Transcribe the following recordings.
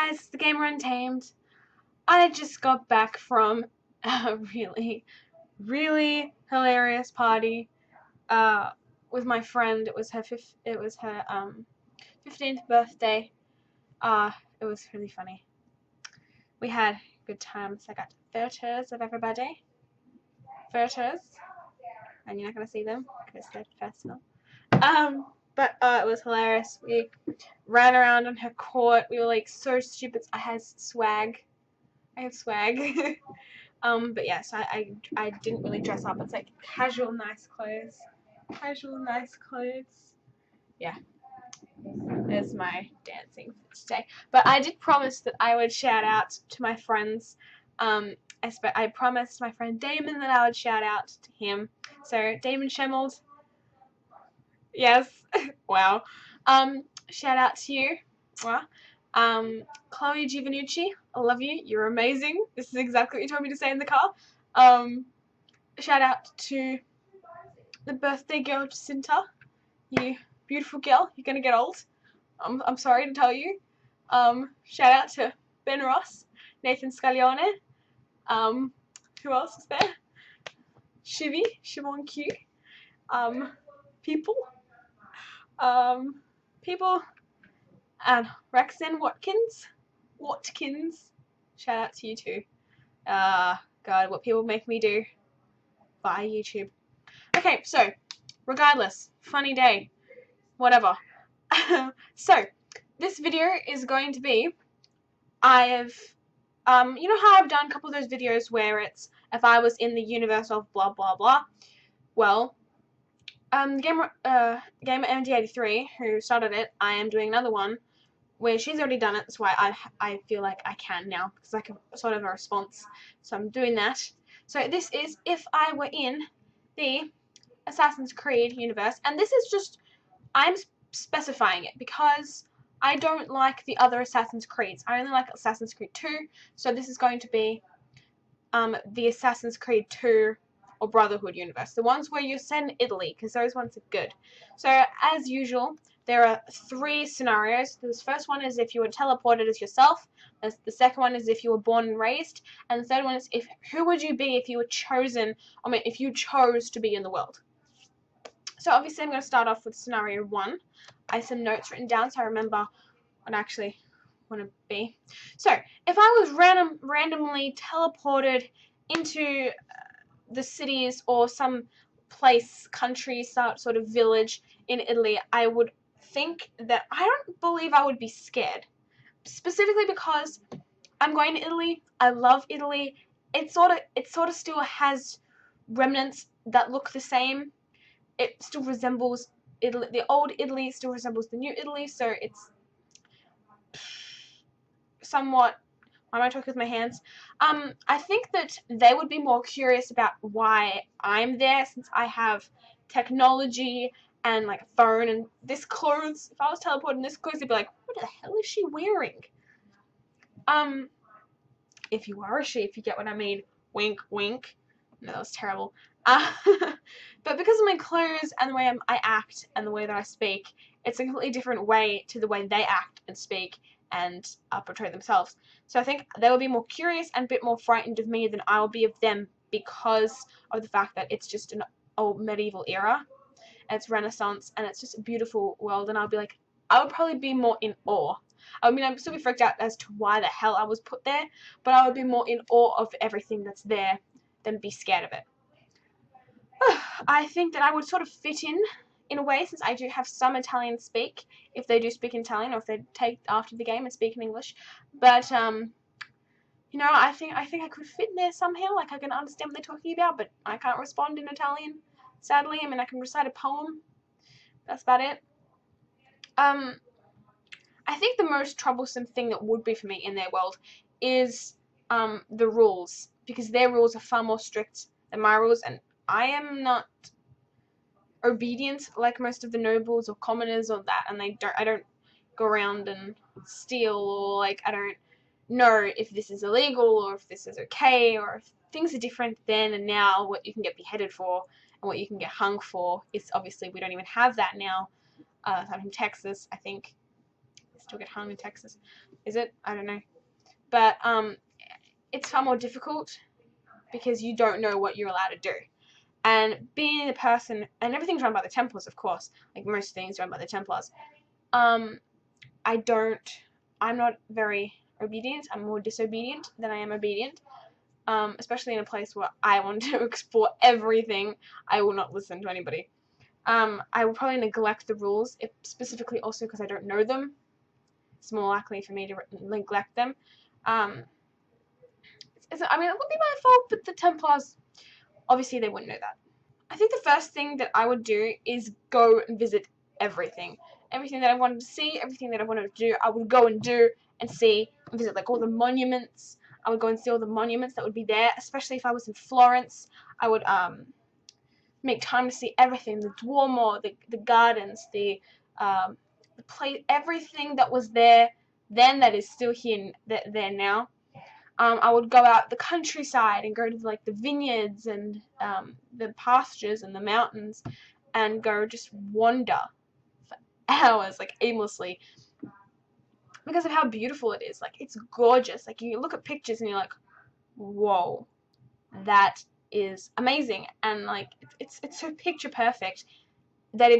guys, the Gamer Untamed. I just got back from a really, really hilarious party with my friend. It was her 15th birthday. It was really funny. We had good times. I got photos of everybody. Photos. And you're not gonna see them because they're personal. But it was hilarious. We ran around on her court. We were like so stupid. I had swag. I have swag. But yes, I didn't really dress up. It's like casual, nice clothes. Casual, nice clothes. Yeah. There's my dancing for today. But I did promise that I would shout out to my friends. I promised my friend Damon that I would shout out to him. So Damon Schemmels. Yes. Wow. Shout out to you. Chloe Giovanucci, I love you. You're amazing. This is exactly what you told me to say in the car. Shout out to the birthday girl, Jacinta. You beautiful girl. You're gonna get old. I'm sorry to tell you. Shout out to Ben Ross, Nathan Scaglione. Who else is there? Siobhan Q. People. People. And Rexon Watkins. Shout out to you too. God, what people make me do via YouTube. Okay, so, regardless, funny day, whatever. So, this video is going to be, you know how I've done a couple of those videos where it's, if I was in the universe of blah blah blah? Well, Gamer MD83, who started it, I am doing another one where she's already done it. That's why I feel like I can now, because it's like a sort of a response. So I'm doing that. So this is if I were in the Assassin's Creed universe, and this is just, I'm specifying it because I don't like the other Assassin's Creeds. I only like Assassin's Creed 2, so this is going to be the Assassin's Creed 2 or Brotherhood universe. The ones where you send Italy, because those ones are good. So as usual, there are 3 scenarios. The first one is if you were teleported as yourself. The second one is if you were born and raised. And the third one is who would you be if you were chosen, if you chose to be in the world. So obviously I'm going to start off with scenario 1. I have some notes written down so I remember what I actually want to be. So if I was randomly teleported into the cities or some place, country, sort of village in Italy, I would think that I don't believe I would be scared. Specifically because I'm going to Italy. I love Italy. It sort of still has remnants that look the same. It still resembles Italy. The old Italy still resembles the new Italy, so it's somewhat. Why am I talking with my hands? I think that they would be more curious about why I'm there, since I have technology and like a phone and this clothes. If I was teleporting this clothes, they'd be like, "What the hell is she wearing?" If you are a she, if you get what I mean. Wink, wink. No, that was terrible. But because of my clothes and the way I act and the way that I speak, it's a completely different way to the way they act and speak and portray themselves. So I think they will be more curious and a bit more frightened of me than I will be of them, because of the fact that it's just an old medieval era, and it's Renaissance, and it's just a beautiful world, and I would probably be more in awe. I'd still be freaked out as to why the hell I was put there, but I would be more in awe of everything that's there than be scared of it. I think that I would sort of fit in a way, since I do have some Italian speak, if they do speak in Italian, or if they take after the game and speak in English. But I think I could fit in there somehow. Like, I can understand what they're talking about, but I can't respond in Italian, sadly. I can recite a poem. That's about it. I think the most troublesome thing that would be for me in their world is the rules, because their rules are far more strict than my rules, and I am not obedient like most of the nobles or commoners or that, and I don't go around and steal, or I don't know if this is illegal or if this is okay, or if things are different then and now, what you can get beheaded for and what you can get hung for. It's obviously, we don't even have that now. I'm in Texas, I think. still get hung in Texas. Is it? I don't know. But it's far more difficult because you don't know what you're allowed to do. And being a person, and everything's run by the Templars, of course, like most things run by the Templars. I'm not very obedient. I'm more disobedient than I am obedient. Especially in a place where I want to explore everything. I will not listen to anybody. I will probably neglect the rules, specifically also because I don't know them. It's more likely for me to neglect them. I mean, it would be my fault, but the Templars, obviously they wouldn't know that. I think the first thing that I would do is go and visit everything. Everything that I wanted to see, everything that I wanted to do, I would go and do and see and visit, like all the monuments. I would go and see all the monuments that would be there, especially if I was in Florence. I would make time to see everything, the Duomo, the gardens, the place, everything that was there then that is still here there now. I would go out the countryside and go to like the vineyards and the pastures and the mountains and go just wander for hours, like aimlessly, because of how beautiful it is. Like, it's gorgeous. Like, you look at pictures and you're like, whoa, that is amazing. And like, it's so picture perfect that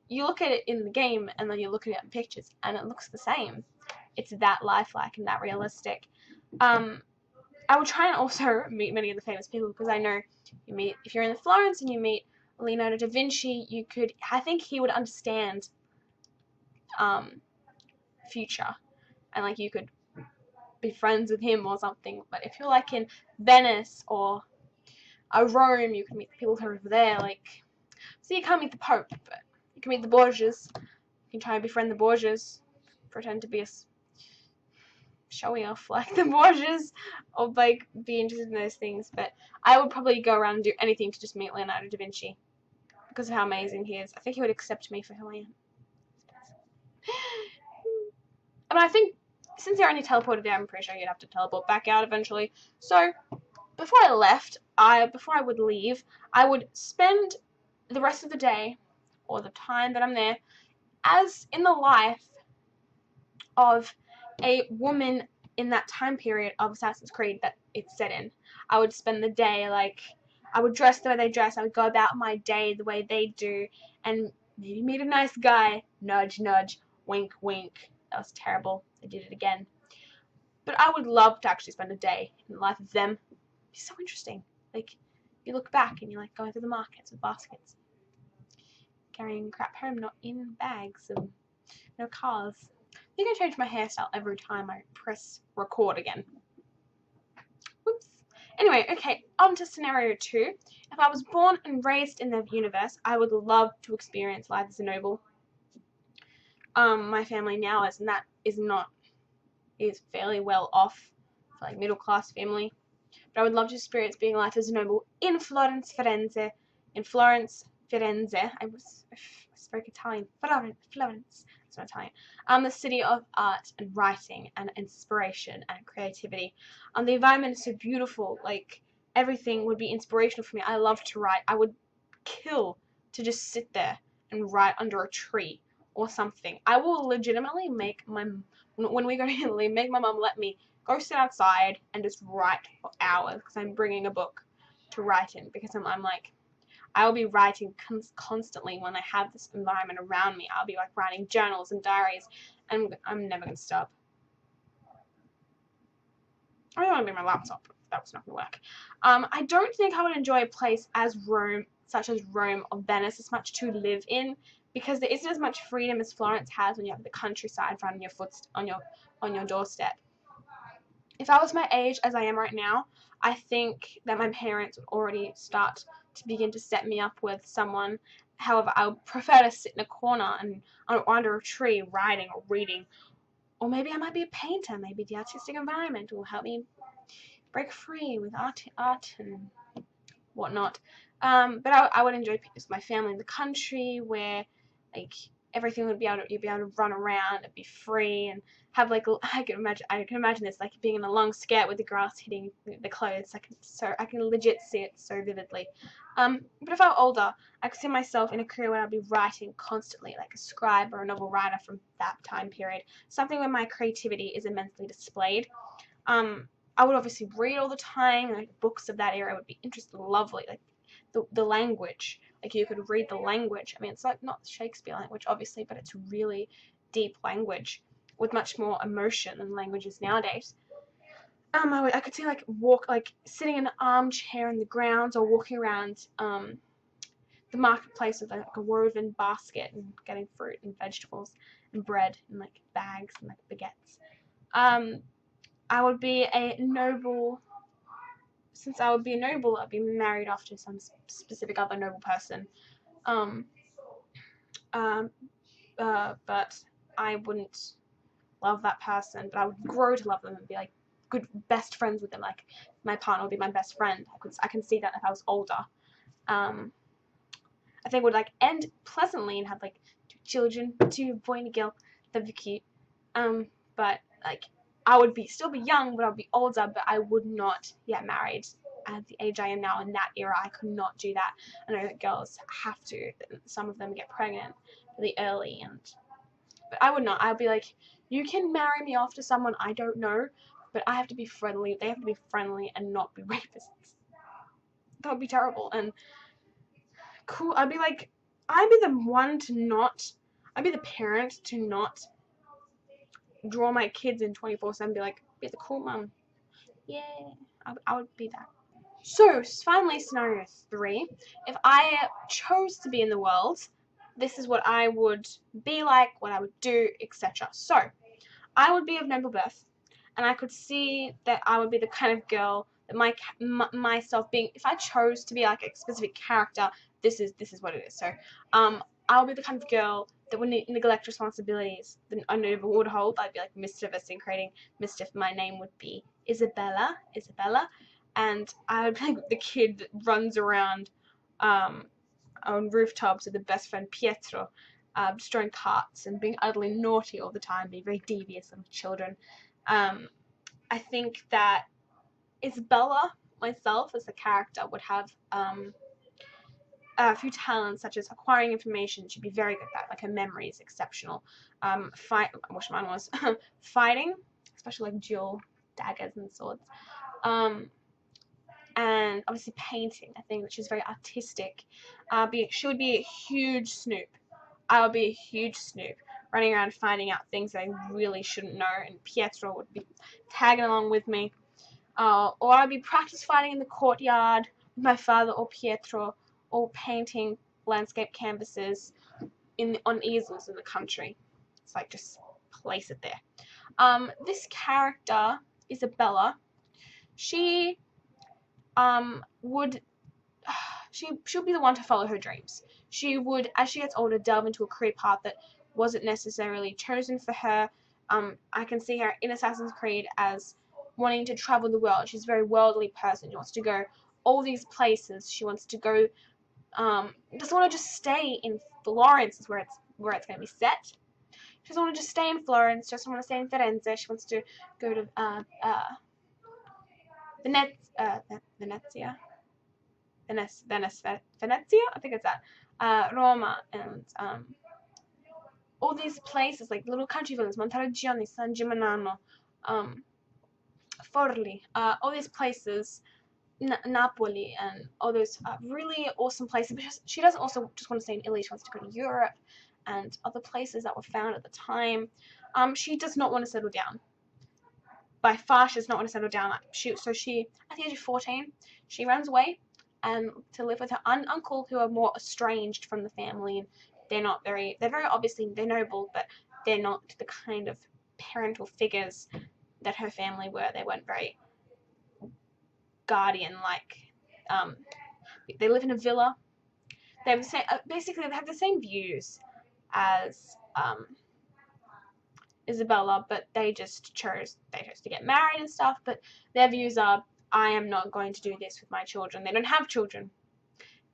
you look at it in the game and then you look at it in pictures and it looks the same. It's that lifelike and that realistic. I would try and also meet many of the famous people, because I know if you're in Florence and you meet Leonardo da Vinci, I think he would understand future, and like you could be friends with him or something. But if you're like in Venice or Rome, you can meet the people who are over there. Like, so you can't meet the Pope, but you can meet the Borgias. You can try and befriend the Borgias, pretend to be a showy off like the Borgias, or like be interested in those things. But I would probably go around and do anything to just meet Leonardo da Vinci, because of how amazing he is. I think he would accept me for who I am. I mean, I think since you're only teleported there, I'm pretty sure you'd have to teleport back out eventually. So before I would leave, I would spend the rest of the day, or the time that I'm there, as in the life of a woman in that time period of Assassin's Creed that it's set in. I would spend the day, like, I would dress the way they dress, I would go about my day the way they do, and you meet a nice guy, nudge, nudge, wink, wink. That was terrible. I did it again. But I would love to actually spend a day in the life of them. It'd be so interesting. Like, you look back and you're like going through the markets with baskets, carrying crap home, not in bags, and no cars. I think I change my hairstyle every time I press record again. Whoops. Anyway, okay, on to scenario 2. If I was born and raised in the universe, I would love to experience life as a noble. My family now is, and that is fairly well off, for like middle class family. But I would love to experience being life as a noble in Florence, Firenze. I spoke Italian. Florence. It's not Italian. The city of art and writing and inspiration and creativity. The environment is so beautiful. Like, everything would be inspirational for me. I love to write. I would kill to just sit there and write under a tree or something. I will legitimately make when we go to Italy, make my mum let me go sit outside and just write for hours, because I'm bringing a book to write in, because I'm like, I will be writing constantly when I have this environment around me. I'll be like writing journals and diaries, and I'm never going to stop. I don't want to bring my laptop. That was not going to work. I don't think I would enjoy a place such as Rome or Venice as much to live in, because there isn't as much freedom as Florence has when you have the countryside right on your doorstep. If I was my age as I am right now, I think that my parents would already start to begin to set me up with someone. However, I would prefer to sit in a corner and under a tree writing or reading. Or maybe I might be a painter. Maybe the artistic environment will help me break free with art and whatnot. But I would enjoy my family in the country, where like everything would be able to, you'd be able to run around and be free and have like, I can imagine this, like being in a long skirt with the grass hitting the clothes. I can legit see it so vividly. But if I were older, I could see myself in a career where I'd be writing constantly, like a scribe or a novel writer from that time period. Something where my creativity is immensely displayed. I would obviously read all the time. Like books of that era would be interesting, lovely. Like the language, like you could read the language. I mean, it's like not Shakespeare language, obviously, but it's really deep language with much more emotion than languages nowadays. I could see like sitting in an armchair in the grounds or walking around the marketplace with like a woven basket and getting fruit and vegetables and bread and like bags and like baguettes. I would be a noble. Since I would be a noble, I'd be married off to some specific other noble person. Um, but I wouldn't love that person, but I would grow to love them and be like good best friends with them. Like my partner would be my best friend. I can see that if I was older. I think it would like end pleasantly and have like 2 children, 2 boy and a girl. That'd be cute. But like I would still be young, but I would be older. But I would not get married at the age I am now in that era. I could not do that. I know that girls have to. Some of them get pregnant really early, but I would not. I'd be like, you can marry me off to someone I don't know, but I have to be friendly. They have to be friendly and not be rapists. That would be terrible. And cool. I'd be the one to not. I'd be the parent to not draw my kids in 24/7. Be like, be the cool mom. Yeah, I would be that. So finally, scenario 3. If I chose to be in the world, this is what I would be like, what I would do, etc. So I would be of noble birth, and I could see that I would be the kind of girl that myself being. If I chose to be like a specific character, this is what it is. So, I would be the kind of girl that would neglect responsibilities that a noble would hold. I'd be like mischievous and creating mischief. My name would be Isabella, and I would be like the kid that runs around, on rooftops with the best friend Pietro, destroying carts and being utterly naughty all the time, being very devious little children. I think that Isabella, myself, as a character, would have a few talents such as acquiring information. She'd be very good at that. Like her memory is exceptional. I wish mine was fighting, especially like dual daggers and swords. And obviously painting. I think that she's very artistic. She would be a huge snoop. I would be a huge snoop, running around finding out things that I really shouldn't know, and Pietro would be tagging along with me. Or I'd be practice fighting in the courtyard with my father or Pietro, or painting landscape canvases on easels in the country. It's like just place it there. This character, Isabella, she would she'll be the one to follow her dreams. She would, as she gets older, delve into a career path that wasn't necessarily chosen for her. I can see her in Assassin's Creed as wanting to travel the world. She's a very worldly person. She wants to go all these places. She wants to go. Doesn't want to just stay in Florence, is where it's going to be set. She doesn't want to just stay in Florence. She doesn't want to stay in Firenze. She wants to go to Venezia. Venezia, I think it's that, Roma, and all these places like little country villages, Monteriggioni, San Gimignano, Forli, all these places, Napoli, and all those really awesome places. But she doesn't also just want to stay in Italy. She wants to go to Europe and other places that were found at the time. She does not want to settle down. By far, she does not want to settle down. So she, at the age of 14, she runs away and to live with her uncle, who are more estranged from the family. They're very obviously, they're noble, but they're not the kind of parental figures that her family were. They weren't very guardian-like. They live in a villa. They have basically they have the same views as Isabella, but they chose to get married and stuff. But their views are, I am not going to do this with my children. They don't have children.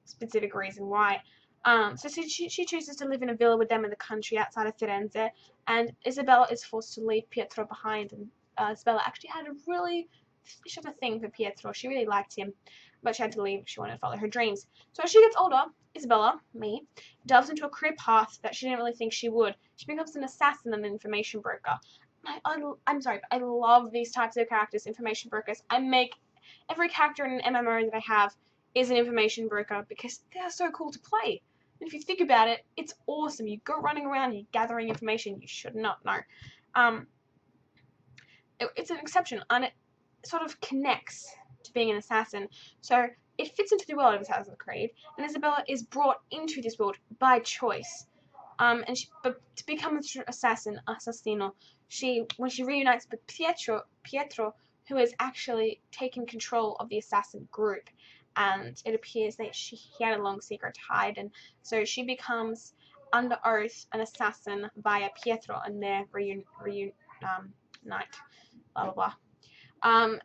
Specific reason why. So she chooses to live in a villa with them in the country outside of Firenze, and Isabella is forced to leave Pietro behind. And Isabella actually she had a thing for Pietro. She really liked him, but she had to leave. She wanted to follow her dreams. So as she gets older, Isabella, me, delves into a career path that she didn't really think she would. She becomes an assassin and an information broker. I'm sorry, but I love these types of characters, information brokers. I make every character in an MMO that I have is an information broker because they're so cool to play. And if you think about it, it's awesome. You go running around, you're gathering information you should not know. It's an exception, and it sort of connects to being an assassin. So it fits into the world of Assassin's Creed, and Isabella is brought into this world by choice. But to become an assassino, when she reunites with Pietro, who has actually taken control of the assassin group, and it appears that he had a long secret to hide, and so she becomes under oath an assassin via Pietro and their reunite. Blah blah blah.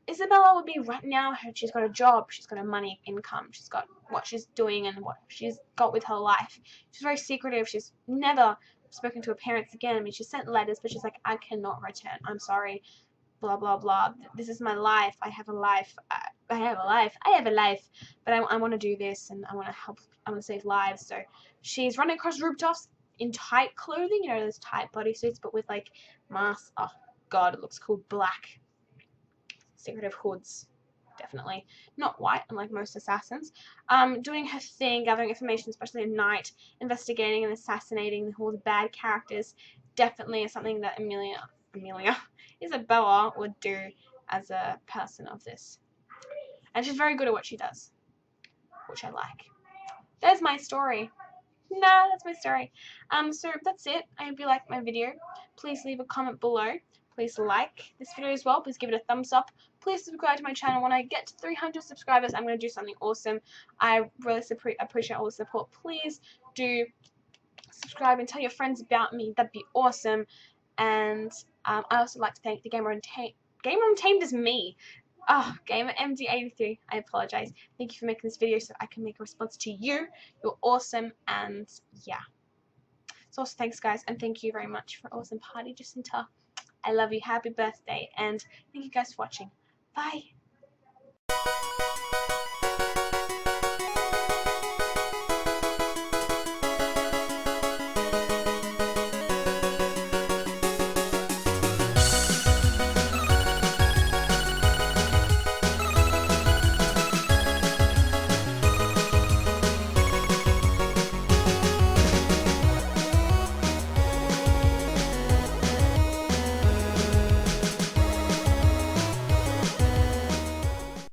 Isabella would be right now. She's got a job. She's got a money income. She's got what she's doing and what she's got with her life. She's very secretive. She's never spoken to her parents again. I mean, she sent letters, but she's like, I cannot return. I'm sorry. Blah blah blah. This is my life. I have a life. I have a life. I have a life. But I want to do this, and I want to help. I want to save lives. So she's running across rooftops in tight clothing. You know, those tight bodysuits, but with like masks. Oh God, it looks cool. Black. Secretive hoods, definitely not white, unlike most assassins. Doing her thing, gathering information, especially at night, investigating and assassinating all the bad characters, definitely is something that Isabella would do as a person of this. And she's very good at what she does, which I like. There's my story. That's my story. So that's it. I hope you liked my video. Please leave a comment below. Please like this video as well. Please give it a thumbs up. Please subscribe to my channel. When I get to 300 subscribers, I'm going to do something awesome. I really appreciate all the support. Please do subscribe and tell your friends about me. That'd be awesome. And I also like to thank the Gamer Untamed is me. Oh, Gamer MD83. I apologize. Thank you for making this video so I can make a response to you. You're awesome, and yeah. So also thanks guys, and thank you very much for awesome party, Jacinta. I love you. Happy birthday, and thank you guys for watching. Bye.